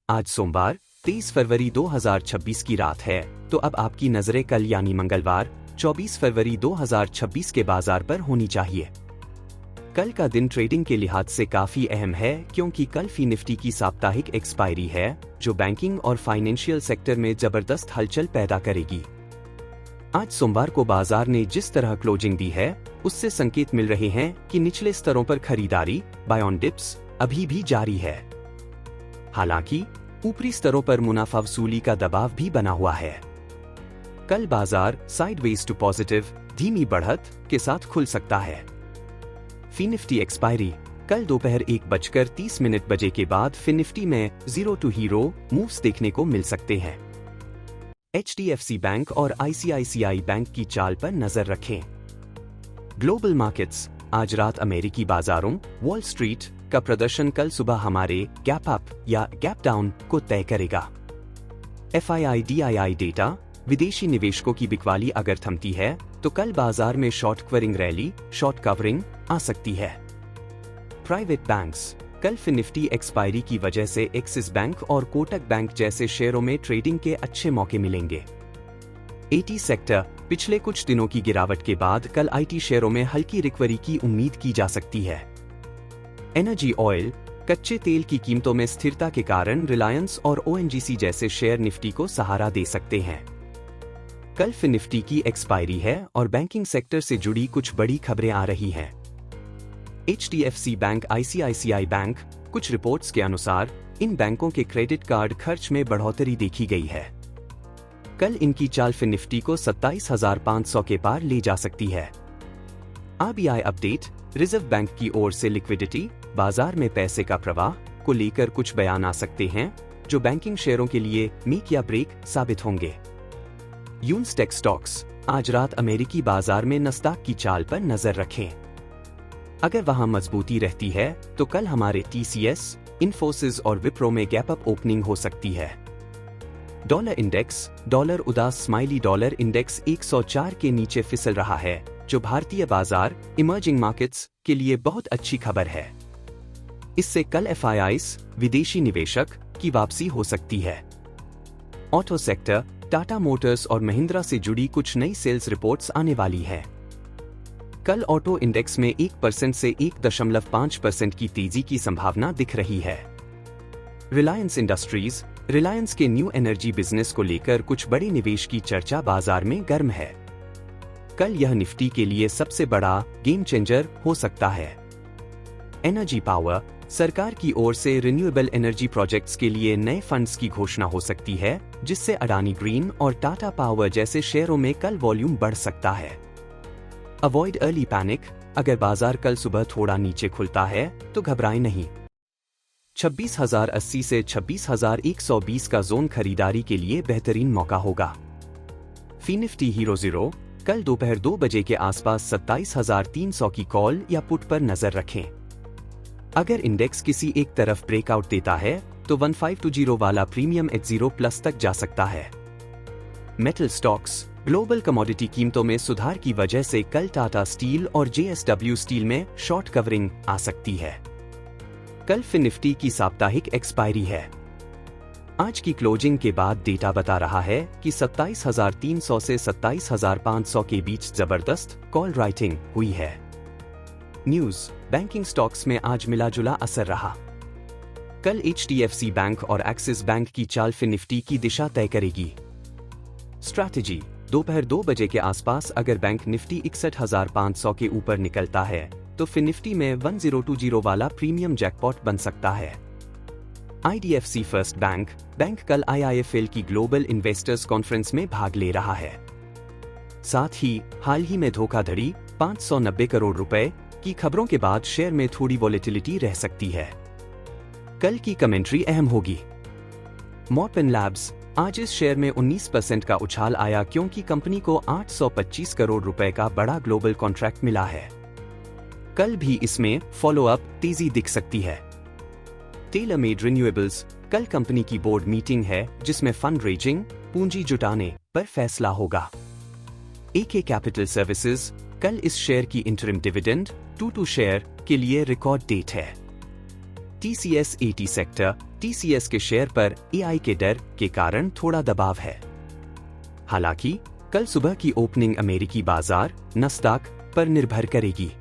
आज सोमवार 23 फरवरी 2026 की रात है, तो अब आपकी नजरें कल यानी मंगलवार 24 फरवरी 2026 के बाजार पर होनी चाहिए। कल का दिन ट्रेडिंग के लिहाज से काफी अहम है क्योंकि कल फी निफ्टी की साप्ताहिक एक्सपायरी है, जो बैंकिंग और फाइनेंशियल सेक्टर में जबरदस्त हलचल पैदा करेगी। आज सोमवार को बाजार ने जिस तरह क्लोजिंग दी है, उससे संकेत मिल रहे हैं कि निचले स्तरों पर खरीदारी बाय ऑन डिप्स अभी भी जारी है। हालांकि ऊपरी स्तरों पर मुनाफा वसूली का दबाव भी बना हुआ है। कल बाजार साइडवेज टू पॉजिटिव धीमी बढ़त के साथ खुल सकता है। फी निफ्टी एक्सपायरी कल दोपहर 1:30 बजे के बाद फी निफ्टी में जीरो टू हीरो मूव्स देखने को मिल सकते हैं। HDFC बैंक और ICICI बैंक की चाल पर नजर रखें। ग्लोबल मार्केट्स आज रात अमेरिकी बाजारों वॉल स्ट्रीट का प्रदर्शन कल सुबह हमारे गैप अप या गैप डाउन को तय करेगा। FII-DII डेटा विदेशी निवेशकों की बिकवाली अगर थमती है तो कल बाजार में short covering rally short covering आ सकती है। प्राइवेट बैंक्स कल फी निफ्टी एक्सपायरी की वजह से एक्सिस बैंक और कोटक बैंक जैसे शेयरों में ट्रेडिंग के अच्छे मौके मिलेंगे। IT सेक्टर पिछले कुछ दिनों की गिरावट के बाद कल IT शेयरों में हल्की रिकवरी की उम्मीद की जा सकती है। एनर्जी ऑयल कच्चे तेल की कीमतों में स्थिरता के कारण रिलायंस और ONGC जैसे शेयर निफ्टी को सहारा दे सकते हैं। कल फी निफ्टी की एक्सपायरी है और बैंकिंग सेक्टर से जुड़ी कुछ बड़ी खबरें आ रही हैं। HDFC बैंक ICICI बैंक कुछ रिपोर्ट्स के अनुसार इन बैंकों के क्रेडिट कार्ड खर्च में बढ़ोतरी देखी गई है। कल इनकी चाल फी निफ्टी को 27,500 के पार ले जा सकती है। RBI अपडेट रिजर्व बैंक की ओर से लिक्विडिटी बाजार में पैसे का प्रवाह को लेकर कुछ बयान आ सकते हैं, जो बैंकिंग शेयरों के लिए मेक या ब्रेक साबित होंगे। यूनस्टेक स्टॉक्स आज रात अमेरिकी बाजार में नस्दाक की चाल पर नजर रखें। अगर वहां मजबूती रहती है तो कल हमारे TCS, इन्फोसिस और विप्रो में गैप अप ओपनिंग हो सकती है। डॉलर इंडेक्स डॉलर उदास स्माइली डॉलर इंडेक्स 104 के नीचे फिसल रहा है, जो भारतीय बाजार इमर्जिंग मार्केट्स के लिए बहुत अच्छी खबर है। इससे कल FIIs विदेशी निवेशक की वापसी हो सकती है। ऑटो सेक्टर टाटा मोटर्स और महिंद्रा से जुड़ी कुछ नई सेल्स रिपोर्ट्स आने वाली है। कल ऑटो इंडेक्स में 1% से 1.5% की तेजी की संभावना दिख रही है। रिलायंस इंडस्ट्रीज रिलायंस के न्यू एनर्जी बिजनेस को लेकर कुछ बड़े निवेश की चर्चा बाजार में गर्म है। कल यह निफ्टी के लिए सबसे बड़ा गेम चेंजर हो सकता है। एनर्जी पावर सरकार की ओर से रिन्यूएबल एनर्जी प्रोजेक्ट्स के लिए नए फंड्स की घोषणा हो सकती है, जिससे अडानी ग्रीन और टाटा पावर जैसे शेयरों में कल वॉल्यूम बढ़ सकता है। अवॉइड अर्ली पैनिक अगर बाजार कल सुबह थोड़ा नीचे खुलता है तो घबराएं नहीं। 26,080 से 26,120 का जोन खरीदारी के लिए बेहतरीन मौका होगा। फी निफ्टी हीरो जीरो कल दोपहर 2 बजे के आसपास 27,300 की कॉल या पुट पर नजर रखें। अगर इंडेक्स किसी एक तरफ ब्रेकआउट देता है तो 1520 वाला प्रीमियम H0+ तक जा सकता है। मेटल स्टॉक्स ग्लोबल कमोडिटी कीमतों में सुधार की वजह से कल टाटा स्टील और JSW स्टील में शॉर्ट कवरिंग आ सकती है। कल फी निफ्टी की साप्ताहिक एक्सपायरी है। आज की क्लोजिंग के बाद डेटा बता रहा है कि 27,300 से 27,500 के बीच जबरदस्त कॉल राइटिंग हुई है। न्यूज बैंकिंग स्टॉक्स में आज मिला जुला असर रहा। कल HDFC बैंक और एक्सिस बैंक की चाल फी निफ्टी की दिशा तय करेगी। स्ट्रैटेजी दोपहर 2 बजे के आसपास अगर बैंक निफ्टी 61,500 के ऊपर निकलता है तो फी निफ्टी में 1020 वाला प्रीमियम जैकपॉट बन सकता है। IDFC फर्स्ट बैंक कल IIFL की ग्लोबल इन्वेस्टर्स कॉन्फ्रेंस में भाग ले रहा है। साथ ही हाल ही में धोखाधड़ी 590 करोड़ रुपए की खबरों के बाद शेयर में थोड़ी वॉलेटिलिटी रह सकती है। कल की कमेंट्री अहम होगी। मॉर्पिन लैब्स आज इस शेयर में 19% का उछाल आया क्योंकि कंपनी को 825 करोड़ रुपए का बड़ा ग्लोबल कॉन्ट्रैक्ट मिला है। कल भी इसमें फॉलो अप तेजी दिख सकती है। टेलर मेड रिन्यूएबल्स कल कंपनी की बोर्ड मीटिंग है, जिसमें फंड रेजिंग पूंजी जुटाने पर फैसला होगा। AK कैपिटल सर्विसेज कल इस शेयर की इंटरिम डिविडेंड 2 शेयर के लिए रिकॉर्ड डेट है। TCS AT सेक्टर TCS के शेयर पर AI के डर के कारण थोड़ा दबाव है। हालांकि कल सुबह की ओपनिंग अमेरिकी बाजार नस्दाक पर निर्भर करेगी।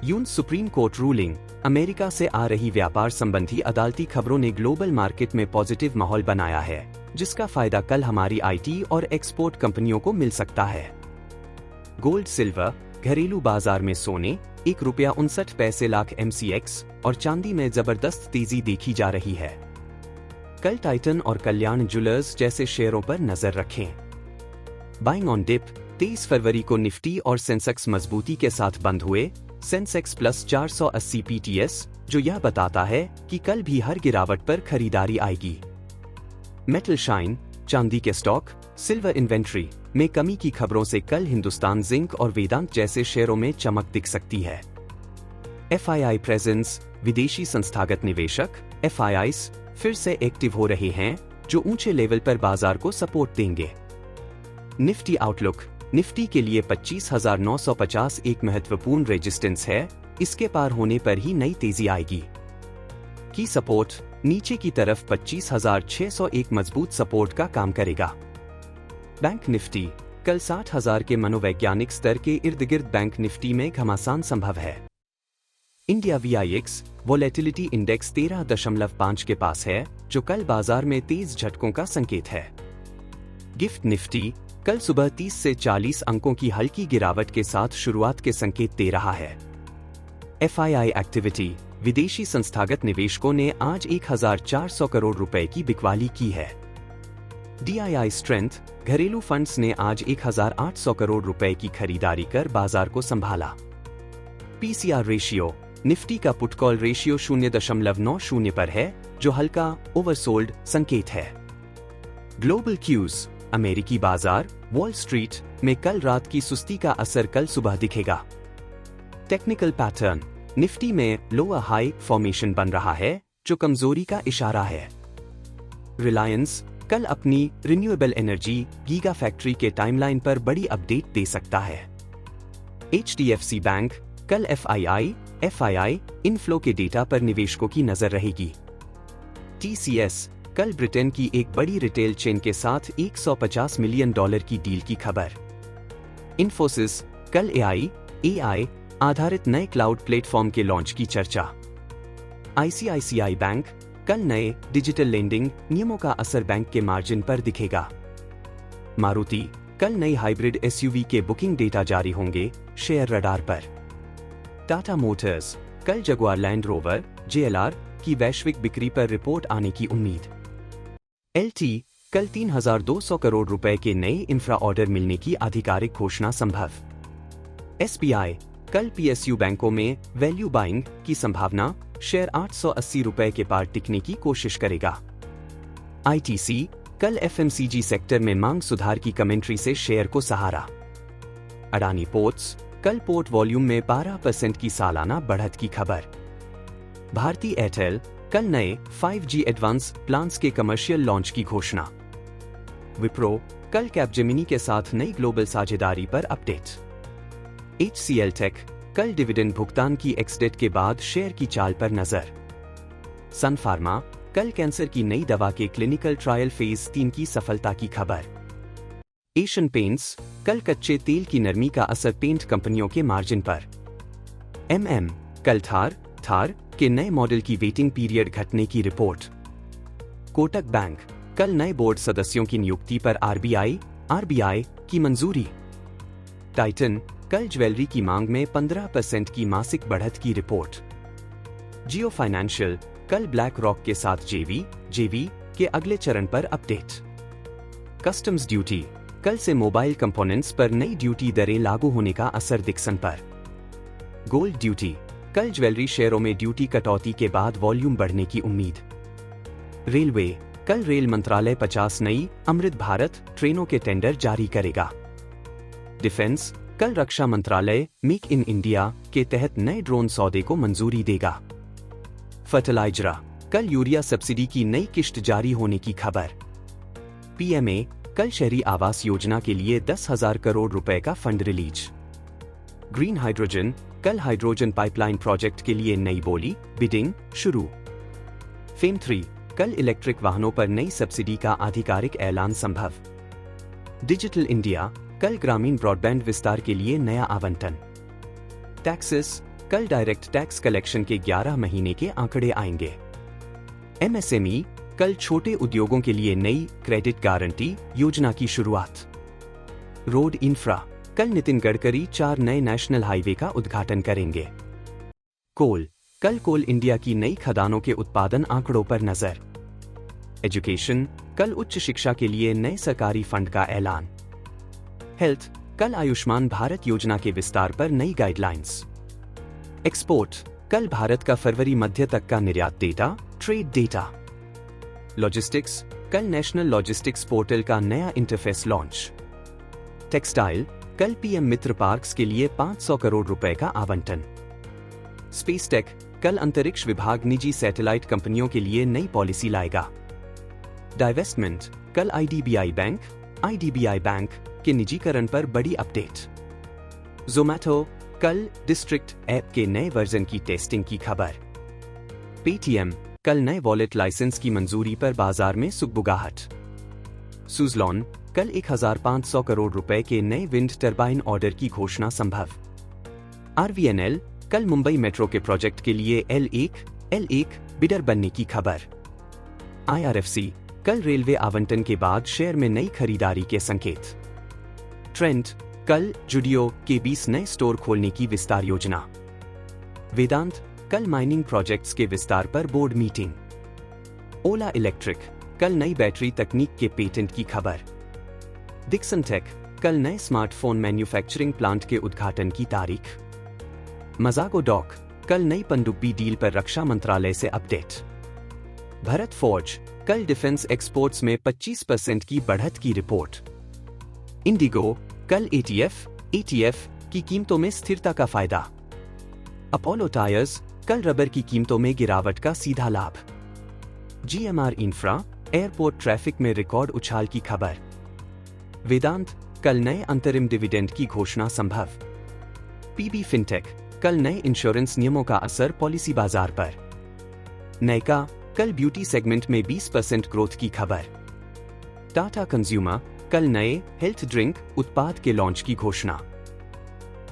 US supreme court ruling, America से आ रही व्यापार संबंधी अदालती खबरों ने ग्लोबल मार्केट में पॉजिटिव माहौल बनाया है, जिसका फायदा कल हमारी IT और एक्सपोर्ट कंपनियों को मिल सकता है। गोल्ड सिल्वर, घरेलू बाजार में सोने ₹1.59 लाख MCX और चांदी में जबरदस्त तेजी देखी जा रही है। कल टाइटन और कल्याण ज्वेलर्स जैसे शेयरों पर नजर रखें। बाइंग ऑन डिप, 23 फरवरी को निफ्टी और सेंसेक्स मजबूती के साथ बंद हुए। सेंसेक्स प्लस 480 PTS, जो यह बताता है कि कल भी हर गिरावट पर खरीदारी आएगी। मेटल शाइन, चांदी के स्टॉक, सिल्वर इन्वेंट्री में कमी की खबरों से कल हिंदुस्तान जिंक और वेदांत जैसे शेयरों में चमक दिख सकती है। FII प्रेजेंस, विदेशी संस्थागत निवेशक FIIs फिर से एक्टिव हो रहे हैं, जो ऊंचे लेवल पर बाजार को सपोर्ट देंगे। निफ्टी आउटलुक, निफ्टी के लिए 25,950 एक महत्वपूर्ण रेजिस्टेंस है, इसके पार होने पर ही नई तेजी आएगी। की सपोर्ट, नीचे की तरफ 25,600 एक मजबूत सपोर्ट का काम करेगा। बैंक निफ्टी, कल 60,000 के मनोवैज्ञानिक स्तर के इर्द गिर्द बैंक निफ्टी में घमासान संभव है। इंडिया VIX वोलेटिलिटी इंडेक्स 13.5 के पास है, जो कल बाजार में तेज झटकों का संकेत है। गिफ्ट निफ्टी कल सुबह 30 से 40 अंकों की हल्की गिरावट के साथ शुरुआत के संकेत दे रहा है। FII एक्टिविटी, विदेशी संस्थागत निवेशकों ने आज 1,400 करोड़ रुपए की बिकवाली की है। DII स्ट्रेंथ, घरेलू फंड्स ने आज 1,800 करोड़ रुपए की खरीदारी कर बाजार को संभाला। PCR रेशियो, निफ्टी का पुट कॉल रेशियो 0.90 पर है, जो हल्का ओवरसोल्ड संकेत है। ग्लोबल क्यूज, अमेरिकी बाजार वॉल स्ट्रीट में कल रात की सुस्ती का असर कल सुबह दिखेगा। टेक्निकल पैटर्न, निफ्टी में लोअर हाई फॉर्मेशन बन रहा है, जो कमजोरी का इशारा है। रिलायंस कल अपनी रिन्यूएबल एनर्जी गीगा फैक्ट्री के टाइमलाइन पर बड़ी अपडेट दे सकता है। HDFC बैंक कल FII इनफ्लो के डेटा पर निवेशकों की नजर रहेगी। TCS कल ब्रिटेन की एक बड़ी रिटेल चेन के साथ $150 मिलियन की डील की खबर। इन्फोसिस कल AI आधारित नए क्लाउड प्लेटफॉर्म के लॉन्च की चर्चा। ICICI बैंक कल नए डिजिटल लेंडिंग नियमों का असर बैंक के मार्जिन पर दिखेगा। मारुति कल नई हाइब्रिड SUV के बुकिंग डेटा जारी होंगे शेयर रडार पर। टाटा मोटर्स कल जगुआर लैंड रोवर JLR की वैश्विक बिक्री पर रिपोर्ट आने की उम्मीद। LT कल 3,200 करोड़ रुपए के नए इंफ्रा ऑर्डर मिलने की आधिकारिक घोषणा संभव। SBI कल PSU बैंकों में वैल्यू बाइंग की संभावना, शेयर 880 रुपए के पार टिकने की कोशिश करेगा। ITC कल FMCG सेक्टर में मांग सुधार की कमेंट्री से शेयर को सहारा। अडानी पोर्ट्स कल पोर्ट वॉल्यूम में 12% की सालाना बढ़त की खबर। भारती एयरटेल कल नए 5G एडवांस प्लान्स के कमर्शियल लॉन्च की घोषणा। विप्रो कल कैपजेमिनी के साथ नई ग्लोबल साझेदारी पर अपडेट। HCL टेक कल डिविडेंड भुगतान की एक्सडेट के बाद शेयर की चाल पर नजर। सन फार्मा कल कैंसर की नई दवा के क्लिनिकल ट्रायल फेज 3 की सफलता की खबर। एशियन पेंट्स कल कच्चे तेल की नरमी का असर पेंट कंपनियों के मार्जिन पर। कल थार के नए मॉडल की वेटिंग पीरियड घटने की रिपोर्ट। कोटक बैंक कल नए बोर्ड सदस्यों की नियुक्ति पर RBI की मंजूरी। टाइटन कल ज्वेलरी की मांग में 15% की मासिक बढ़त की रिपोर्ट। जियो फाइनेंशियल कल ब्लैक रॉक के साथ JV के अगले चरण पर अपडेट। कस्टम्स ड्यूटी कल से मोबाइल कंपोनेंट्स पर नई ड्यूटी दरें लागू होने का असर डिक्सन पर। गोल्ड ड्यूटी कल ज्वेलरी शेयरों में ड्यूटी कटौती के बाद वॉल्यूम बढ़ने की उम्मीद। रेलवे कल रेल मंत्रालय 50 नई अमृत भारत ट्रेनों के टेंडर जारी करेगा। डिफेंस कल रक्षा मंत्रालय मेक इन इंडिया के तहत नए ड्रोन सौदे को मंजूरी देगा। फर्टिलाइजर कल यूरिया सब्सिडी की नई किश्त जारी होने की खबर। PMA कल शहरी आवास योजना के लिए 10,000 करोड़ रुपए का फंड रिलीज। ग्रीन हाइड्रोजन कल हाइड्रोजन पाइपलाइन प्रोजेक्ट के लिए नई बोली बिडिंग शुरू। फेम 3, कल इलेक्ट्रिक वाहनों पर नई सब्सिडी का आधिकारिक ऐलान संभव। डिजिटल इंडिया, कल ग्रामीण ब्रॉडबैंड विस्तार के लिए नया आवंटन। टैक्सेस, कल डायरेक्ट टैक्स कलेक्शन के 11 महीने के आंकड़े आएंगे। एमएसएमई, कल छोटे उद्योगों के लिए नई क्रेडिट गारंटी योजना की शुरुआत। रोड इंफ्रा, कल नितिन गडकरी 4 नए नेशनल हाईवे का उद्घाटन करेंगे। कोल, कल कोल इंडिया की नई खदानों के उत्पादन आंकड़ों पर नजर। एजुकेशन, कल उच्च शिक्षा के लिए नए सरकारी फंड का ऐलान। हेल्थ, कल आयुष्मान भारत योजना के विस्तार पर नई गाइडलाइंस। एक्सपोर्ट, कल भारत का फरवरी मध्य तक का निर्यात डेटा, ट्रेड डेटा। लॉजिस्टिक्स, कल नेशनल लॉजिस्टिक्स पोर्टल का नया इंटरफेस लॉन्च। टेक्सटाइल, कल पीएम मित्र पार्क्स के लिए 500 करोड़ रुपए का आवंटन। स्पेस टेक, कल अंतरिक्ष विभाग निजी सैटेलाइट कंपनियों के लिए नई पॉलिसी लाएगा। डाइवेस्टमेंट, कल आईडीबीआई बैंक के निजीकरण पर बड़ी अपडेट। ज़ोमैटो, कल डिस्ट्रिक्ट ऐप के नए वर्जन की टेस्टिंग की खबर। पेटीएम, कल नए वॉलेट लाइसेंस की मंजूरी पर बाजार में सुगबुगाहट। सुज़लॉन, कल 1500 करोड़ रुपए के नए विंड टरबाइन ऑर्डर की घोषणा संभव। आरवीएनएल, कल मुंबई मेट्रो के प्रोजेक्ट के लिए L1 बिडर बनने की खबर। आईआरएफसी, कल रेलवे आवंटन के बाद शेयर में नई खरीदारी के संकेत। ट्रेंड, कल जुडियो के 20 नए स्टोर खोलने की विस्तार योजना। वेदांत, कल माइनिंग प्रोजेक्ट्स के विस्तार पर बोर्ड मीटिंग। ओला इलेक्ट्रिक, कल नई बैटरी तकनीक के पेटेंट की खबर। डिक्सन टेक, कल नए स्मार्टफोन मैन्युफैक्चरिंग प्लांट के उद्घाटन की तारीख। मजागो डॉक, कल नई पनडुब्बी डील पर रक्षा मंत्रालय से अपडेट। भारत फोर्ज, कल डिफेंस एक्सपोर्ट्स में 25% की बढ़त की रिपोर्ट। इंडिगो, कल ETF की कीमतों में स्थिरता का फायदा। अपोलो टायर्स, कल रबर की कीमतों में गिरावट का सीधा लाभ। GMR इंफ्रा, एयरपोर्ट ट्रैफिक में रिकॉर्ड उछाल की खबर। वेदांत, कल नए अंतरिम डिविडेंड की घोषणा संभव। PB फिनटेक, कल नए इंश्योरेंस नियमों का असर पॉलिसी बाजार पर। नैका, कल ब्यूटी सेगमेंट में 20% ग्रोथ की खबर। टाटा कंज्यूमर, कल नए हेल्थ ड्रिंक उत्पाद के लॉन्च की घोषणा।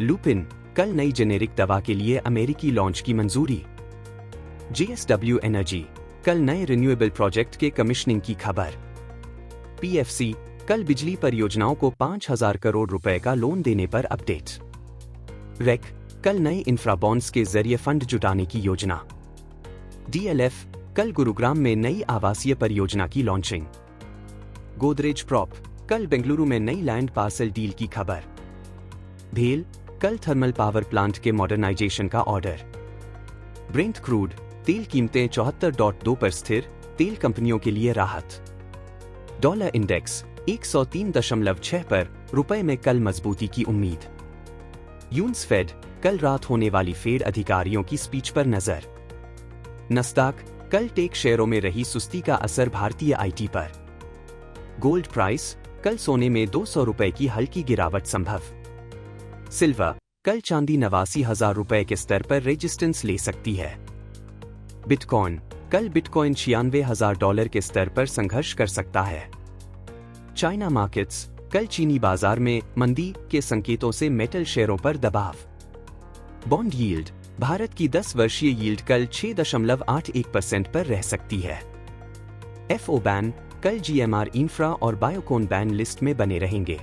लुपिन, कल नई जेनेरिक दवा के लिए अमेरिकी लॉन्च की मंजूरी। JSW एनर्जी, कल नए रिन्यूएबल प्रोजेक्ट के कमिश्निंग की खबर। PFC, कल बिजली परियोजनाओं को 5000 करोड़ रुपए का लोन देने पर अपडेट। रेक, कल नए इंफ्रा बॉन्ड्स के जरिए फंड जुटाने की योजना। DLF, कल गुरुग्राम में नई आवासीय परियोजना की लॉन्चिंग। गोदरेज प्रॉप, कल बेंगलुरु में नई लैंड पार्सल डील की खबर। भेल, कल थर्मल पावर प्लांट के मॉडर्नाइजेशन का ऑर्डर। ब्रेंट क्रूड, तेल कीमतें 74.2 पर स्थिर, तेल कंपनियों के लिए राहत। डॉलर इंडेक्स 103.6 पर, रुपए में कल मजबूती की उम्मीद। यून्स फेड, कल रात होने वाली फेड अधिकारियों की स्पीच पर नजर। नस्दाक, कल टेक शेयरों में रही सुस्ती का असर भारतीय आईटी पर। गोल्ड प्राइस, कल सोने में 200 रुपए की हल्की गिरावट संभव। सिल्वर, कल चांदी 89,000 रुपए के स्तर पर रेजिस्टेंस ले सकती है। बिटकॉइन, कल बिटकॉइन $96,000 के स्तर पर संघर्ष कर सकता है। चाइना मार्केट्स, कल चीनी बाजार में मंदी के संकेतों से मेटल शेयरों पर दबाव। बॉन्ड यील्ड, भारत की 10 वर्षीय यील्ड कल 6.81% पर रह सकती है। FO बैन, कल GMR इंफ्रा और बायोकॉन बैन लिस्ट में बने रहेंगे।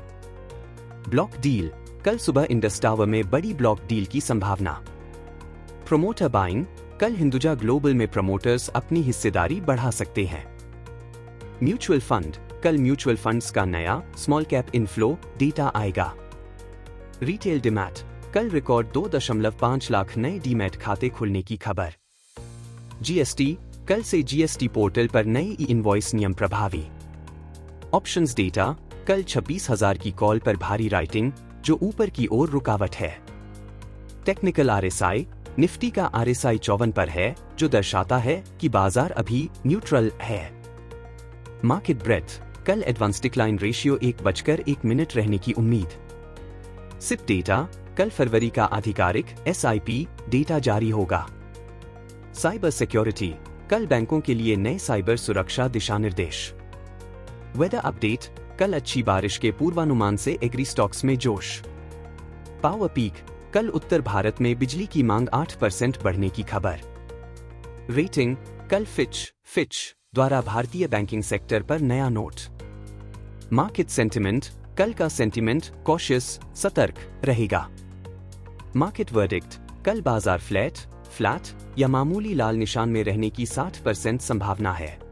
ब्लॉक डील, कल सुबह इंडस टावर में बड़ी ब्लॉक डील की संभावना। प्रोमोटर बाइंग, कल हिंदुजा ग्लोबल में प्रमोटर्स अपनी हिस्सेदारी बढ़ा सकते हैं। म्यूचुअल फंड, कल म्यूचुअल फंड्स का नया स्मॉल कैप इनफ्लो डेटा आएगा। रिटेल डीमैट, कल रिकॉर्ड 2.5 लाख नए डीमैट खाते खुलने की खबर। GST, कल से GST पोर्टल पर नए इनवॉइस नियम प्रभावी। ऑप्शंस डेटा, कल 26,000 की कॉल पर भारी राइटिंग, जो ऊपर की ओर रुकावट है। टेक्निकल RSI, निफ्टी का RSI 54 पर है, जो दर्शाता है कि बाजार अभी न्यूट्रल है। मार्केट ब्रेथ, कल एडवांस डिक्लाइन रेशियो 1:01 रहने की उम्मीद। सिप डेटा, कल फरवरी का आधिकारिक SIP डेटा जारी होगा। साइबर सिक्योरिटी, कल बैंकों के लिए नए साइबर सुरक्षा दिशा निर्देश। वेदर अपडेट, कल अच्छी बारिश के पूर्वानुमान से एग्री स्टॉक्स में जोश। पावर पीक, कल उत्तर भारत में बिजली की मांग 8% बढ़ने की खबर। रेटिंग, कल फिच द्वारा भारतीय बैंकिंग सेक्टर पर नया नोट। मार्केट सेंटिमेंट, कल का सेंटिमेंट कॉशियस सतर्क रहेगा। मार्केट वर्डिक्ट, कल बाजार फ्लैट या मामूली लाल निशान में रहने की 60% संभावना है।